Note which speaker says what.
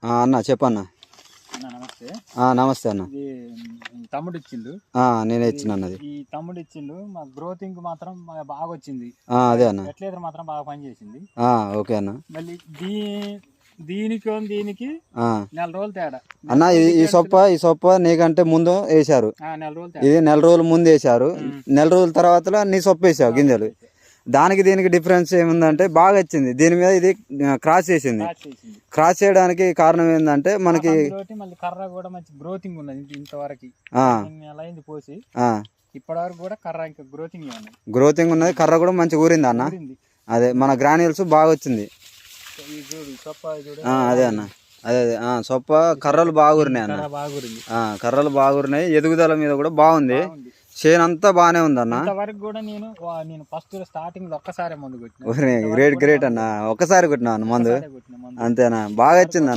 Speaker 1: అన్న చెప్పన్న.
Speaker 2: నమస్తే.
Speaker 1: నమస్తే అన్న.
Speaker 2: తమ్ముడు ఇచ్చిండు.
Speaker 1: నేనే ఇచ్చిన అన్నది.
Speaker 2: ఈ తమ్ముడు ఇచ్చిండు. మా గ్రోతింగ్ మాత్రం బాగా వచ్చింది.
Speaker 1: అదే అన్న.
Speaker 2: ఫెర్టిలైజర్ మాత్రం బాగా పనిచేసింది.
Speaker 1: ఓకే అన్న.
Speaker 2: మళ్ళీ దీనికి నెల రోజులు తేడా
Speaker 1: అన్న. ఈ సొప్ప నీకంటే ముందు వేసారు.
Speaker 2: నెల రోజులు
Speaker 1: ఇది నెల రోజుల ముందు వేసారు. నెల రోజుల తర్వాత నీ సొప్ప వేసావు గింజలు. దానికి దీనికి డిఫరెన్స్ ఏముందంటే బాగా వచ్చింది. దీని మీద ఇది క్రాస్ చేసింది. క్రాస్ చేయడానికి కారణం ఏంటంటే మనకి
Speaker 2: కర్ర కూడా మంచి గ్రోతింగ్ ఉన్నది. ఇంతవరకు నెల అయింది పోసి ఇప్పటి వరకు కూడా కర్ర ఇంకా గ్రోతింగ్ ఉన్నది. కర్ర కూడా మంచిగా ఊరింది అన్న. అదే మన గ్రాన్యూల్స్ బాగా వచ్చింది. అదే అన్న. అదే సొప్ప కర్రలు బాగా ఊరినాయి అన్న. కర్రలు బాగా ఊరినాయి. ఎదుగుదల మీద కూడా బాగుంది. చేను అంతా బాగానే ఉంది అన్న. ఇంతవరకు కూడా నేను ఫస్ట్ స్టార్టింగ్ లో ఒక్కసారి మందు కొట్టినా.
Speaker 1: గ్రేట్ అన్న. ఒక్కసారి కొట్టినా మందు అంతేనా? బాగా వచ్చింది.